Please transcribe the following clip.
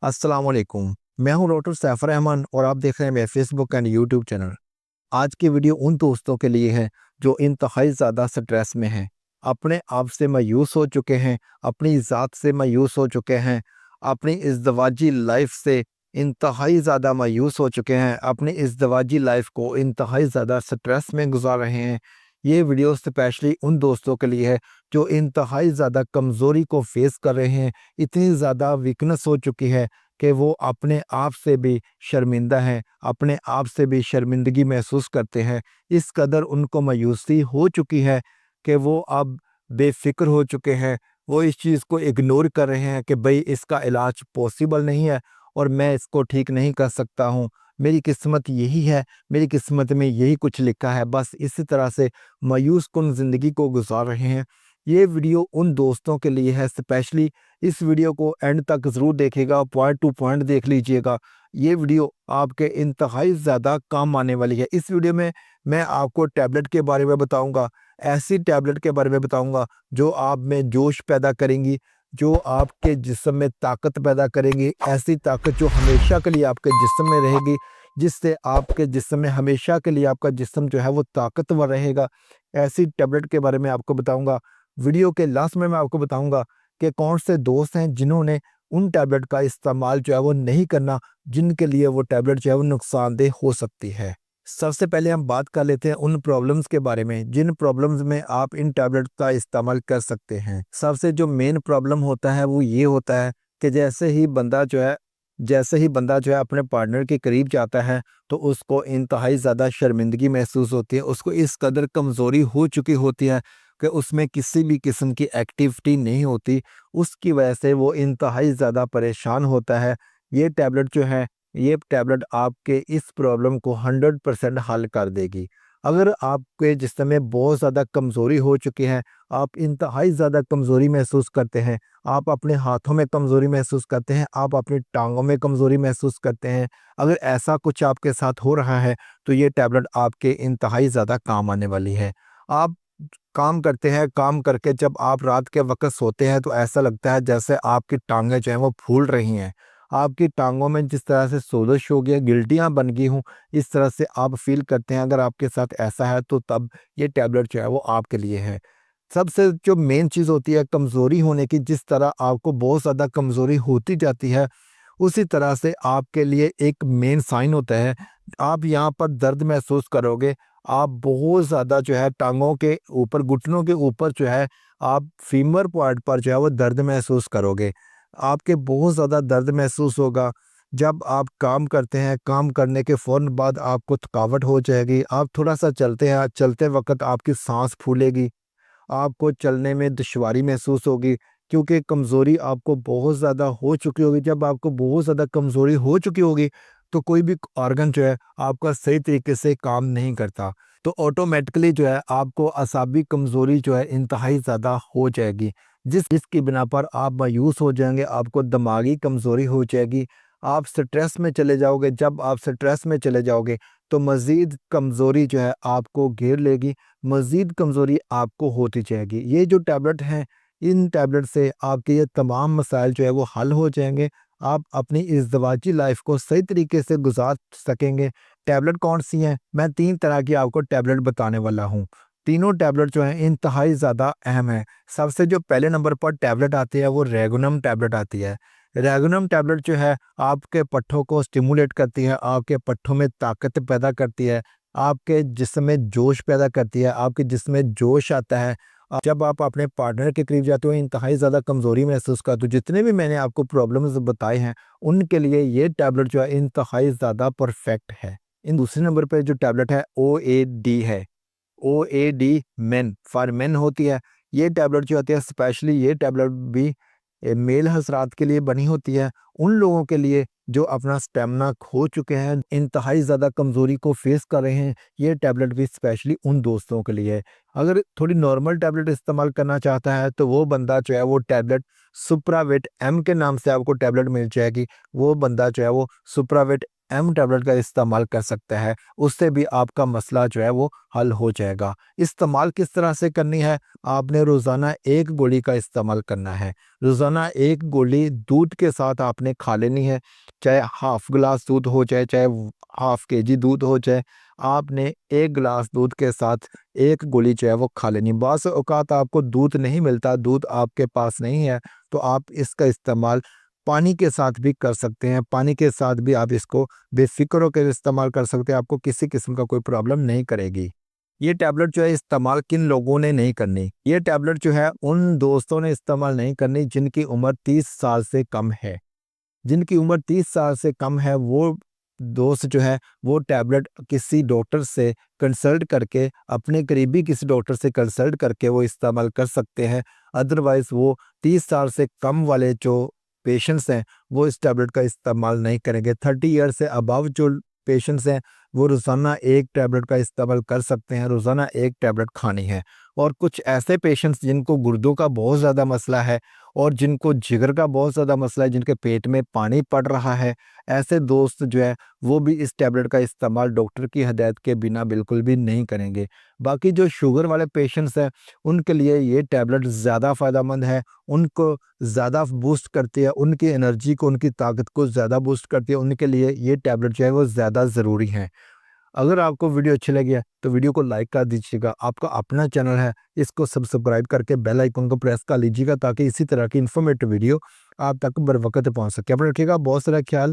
अस्सलाम वालेकुम। मैं हूं डॉक्टर सैफर रहमान और आप देख रहे हैं मेरे फेसबुक एंड यूट्यूब चैनल। आज की वीडियो उन दोस्तों के लिए है जो इंतहाई ज़्यादा स्ट्रेस में हैं, अपने आप से मायूस हो चुके हैं, अपनी ज़ात से मायूस हो चुके हैं, अपनी इज़्दवाजी लाइफ से इंतहाई ज़्यादा मायूस हो चुके हैं, अपनी इज़्दवाजी लाइफ को इंतहाई ज़्यादा स्ट्रेस में गुजार रहे हैं। ये वीडियो स्पेशली उन दोस्तों के लिए है जो इंतहाई ज़्यादा कमज़ोरी को फेस कर रहे हैं, इतनी ज़्यादा वीकनेस हो चुकी है कि वो अपने आप से भी शर्मिंदा हैं, अपने आप से भी शर्मिंदगी महसूस करते हैं। इस कदर उनको मायूसी हो चुकी है कि वो अब बेफ़िक्र हो चुके हैं। वो इस चीज़ को इग्नोर कर रहे हैं कि भई इसका इलाज पॉसिबल नहीं है और मैं इसको ठीक नहीं कर सकता हूँ। मेरी किस्मत यही है, मेरी किस्मत में यही कुछ लिखा है। बस इसी तरह से मायूस कुन ज़िंदगी को गुज़ार रहे हैं। ये वीडियो उन दोस्तों के लिए है स्पेशली। इस वीडियो को एंड तक ज़रूर देखिएगा, पॉइंट टू पॉइंट देख लीजिएगा। ये वीडियो आपके इंतहाई ज़्यादा काम आने वाली है। इस वीडियो में मैं आपको टैबलेट के बारे में बताऊंगा, ऐसी टैबलेट के बारे में बताऊंगा जो आप में जोश पैदा करेंगी, जो आपके जिस्म में ताकत पैदा करेंगी, ऐसी ताकत जो हमेशा के लिए आपके जिस्म में रहेगी, जिससे आपके जिस्म में हमेशा के लिए आपका जिस्म जो है वो ताकतवर रहेगा। ऐसी टैबलेट के बारे में आपको बताऊंगा। वीडियो के लास्ट में मैं आपको बताऊंगा कि कौन से दोस्त हैं जिन्होंने उन टैबलेट का इस्तेमाल जो है वो नहीं करना, जिनके लिए वो टैबलेट जो है वो नुकसानदेह हो सकती है। सबसे पहले हम बात कर लेते हैं उन प्रॉब्लम्स के बारे में जिन प्रॉब्लम्स में आप इन टैबलेट का इस्तेमाल कर सकते हैं। सबसे जो मेन प्रॉब्लम होता है वो ये होता है कि जैसे ही बंदा जो है अपने पार्टनर के करीब जाता है तो उसको इंतहाई ज़्यादा शर्मिंदगी महसूस होती है। उसको इस कदर कमज़ोरी हो चुकी होती है कि उसमें किसी भी किस्म की एक्टिविटी नहीं होती। उसकी वजह से वो इंतहाई ज़्यादा परेशान होता है। ये टैबलेट जो है, ये टैबलेट आपके इस प्रॉब्लम को 100% हल कर देगी। अगर आपके जिस्म में बहुत ज़्यादा कमज़ोरी हो चुकी है, आप इंतहाई ज़्यादा कमज़ोरी महसूस करते हैं, आप अपने हाथों में कमज़ोरी महसूस करते हैं, आप अपनी टाँगों में कमज़ोरी महसूस करते हैं, अगर ऐसा कुछ आपके साथ हो रहा है, तो ये टैबलेट आपके इंतहाई ज़्यादा काम आने वाली है। आप काम करते हैं, काम करके जब आप रात के वक़्त सोते हैं तो ऐसा लगता है जैसे आपकी टाँगें जो हैं वो फूल रही हैं। आपकी टाँगों में जिस तरह से सोज़श हो गई है, गिल्टियाँ बन गई हों, इस तरह से आप फ़ील करते हैं। अगर आपके साथ ऐसा है तो तब ये टैबलेट जो है वो आपके लिए है। सबसे जो मेन चीज़ होती है कमज़ोरी होने की, जिस तरह आपको बहुत ज़्यादा कमज़ोरी होती जाती है, उसी तरह से आपके लिए एक मेन साइन होता है। आप यहाँ पर दर्द महसूस करोगे, आप बहुत ज़्यादा जो है टाँगों के ऊपर, घुटनों के ऊपर जो है, आप फीमर पॉइंट पर जो है वो दर्द महसूस करोगे। आपके बहुत ज़्यादा दर्द महसूस होगा। जब आप काम करते हैं, काम करने के फ़ौरन बाद आपको थकावट हो जाएगी। आप थोड़ा-सा चलते हैं, चलते वक़्त आपकी साँस फूलेगी। आपको चलने में दुश्वारी महसूस होगी क्योंकि कमज़ोरी आपको बहुत ज़्यादा हो चुकी होगी। जब आपको बहुत ज़्यादा कमज़ोरी हो चुकी होगी तो कोई भी ऑर्गन जो है आपका सही तरीके से काम नहीं करता। तो ऑटोमेटिकली जो है आपको असाबी कमज़ोरी जो है इंतहाई ज़्यादा हो जाएगी। जिसकी बिना पर आप मायूस हो जाएँगे, आपको दिमागी कमज़ोरी हो जाएगी, आप स्ट्रेस में चले जाओगे। जब आप स्ट्रेस में चले जाओगे तो मज़ीद कमज़ोरी जो है आपको घेर लेगी, मज़ीद कमज़ोरी आपको होती जाएगी। ये जो टैबलेट हैं, इन टैबलेट से आपके ये तमाम मसाइल जो है वो हल हो जाएँगे। आप अपनी इज़्दवाजी लाइफ़ को सही तरीके से गुज़ार सकेंगे। टैबलेट कौन-सी हैं? मैं 3 तरह की आपको टैबलेट बताने वाला हूँ। तीनों टैबलेट जो हैं इंतहाई ज़्यादा अहम हैं। सबसे जो पहले नंबर पर टैबलेट आती है वो रेगुनम टैबलेट आती है। रेगुनम टैबलेट जो है आपके पट्ठों को स्टिमुलेट करती है, आपके पट्ठों में ताकत पैदा करती है, आपके जिस्म में जोश पैदा करती है, आपके जिस्म में जोश आता है। जब आप अपने पार्टनर के करीब जाते हो इंतहाई ज़्यादा कमज़ोरी महसूस करते हो। जितने भी मैंने आपको प्रॉब्लम्स बताए हैं, उनके लिए ये टैबलेट जो है इंतहाई ज़्यादा परफेक्ट है। इन दूसरे नंबर पे जो टैबलेट है ओएडी है। ओएडी मेन फॉर मेन होती है। ये टैबलेट जो होती है स्पेशली, ये टैबलेट भी मेल हज़रात के लिए बनी होती है। उन लोगों के लिए जो अपना स्टैमिना खो चुके हैं, इंतहाई ज़्यादा कमज़ोरी को फ़ेस कर रहे हैं, ये टैबलेट भी स्पेशली उन दोस्तों के लिए है। अगर थोड़ी नॉर्मल टैबलेट इस्तेमाल करना चाहता है तो वो बंदा जो है वो टैबलेट सुप्रावेट एम के नाम से आपको टैबलेट मिल जाएगी। वो बंदा जो है वो सुप्रावेट ایم ٹیبلٹ کا استعمال کر سکتا ہے، اس سے بھی آپ کا مسئلہ جو ہے وہ حل ہو جائے گا۔ استعمال کس طرح سے کرنی ہے؟ آپ نے روزانہ ایک گولی کا استعمال کرنا ہے۔ روزانہ ایک گولی دودھ کے ساتھ آپ نے کھا لینی ہے، چاہے ہاف گلاس دودھ ہو جائے، چاہے ہاف کے جی دودھ ہو جائے، آپ نے ایک گلاس دودھ کے ساتھ ایک گولی جو ہے وہ کھا لینی۔ بعض اوقات آپ کو دودھ نہیں ملتا، دودھ آپ کے پاس نہیں ہے، تو آپ اس کا استعمال پانی کے ساتھ بھی کر سکتے ہیں۔ پانی کے ساتھ بھی آپ اس کو بے فکر ہو کے استعمال کر سکتے ہیں، آپ کو کسی قسم کا کوئی پرابلم نہیں کرے گی۔ یہ ٹیبلٹ جو ہے استعمال کن لوگوں نے نہیں کرنی؟ یہ ٹیبلٹ جو ہے ان دوستوں نے استعمال نہیں کرنی جن کی عمر 30 سال سے کم ہے۔ جن کی عمر 30 سال سے کم ہے وہ دوست جو ہے وہ ٹیبلٹ کسی ڈاکٹر سے کنسلٹ کر کے، اپنے قریبی کسی ڈاکٹر سے کنسلٹ کر کے وہ استعمال کر سکتے ہیں۔ ادروائز وہ 30 سال سے کم والے جو پیشنٹس ہیں وہ اس ٹیبلٹ کا استعمال نہیں کریں گے۔ 30 ایئر سے اباؤ جو پیشنٹس ہیں وہ روزانہ ایک ٹیبلٹ کا استعمال کر سکتے ہیں، روزانہ ایک ٹیبلٹ کھانی ہے۔ اور کچھ ایسے پیشنٹس جن کو گردوں کا بہت زیادہ مسئلہ ہے اور جن کو جگر کا بہت زیادہ مسئلہ ہے، جن کے پیٹ میں پانی پڑ رہا ہے، ایسے دوست جو ہے وہ بھی اس ٹیبلٹ کا استعمال ڈاکٹر کی ہدایت کے بنا بالکل بھی نہیں کریں گے۔ باقی جو شوگر والے پیشنٹس ہیں ان کے لیے یہ ٹیبلٹ زیادہ فائدہ مند ہے، ان کو زیادہ بوسٹ کرتی ہے، ان کی انرجی کو، ان کی طاقت کو زیادہ بوسٹ کرتی ہے، ان کے لیے یہ ٹیبلٹ جو ہے وہ زیادہ ضروری ہے۔ اگر آپ کو ویڈیو اچھی لگی ہے تو ویڈیو کو لائک کر دیجیے گا۔ آپ کا اپنا چینل ہے، اس کو سبسکرائب کر کے بیل آئیکن کو پریس کر لیجیے گا تاکہ اسی طرح کی انفارمیٹو ویڈیو آپ تک بر وقت پہنچ سکے۔ اپنا رکھیے گا، بہت سارا خیال۔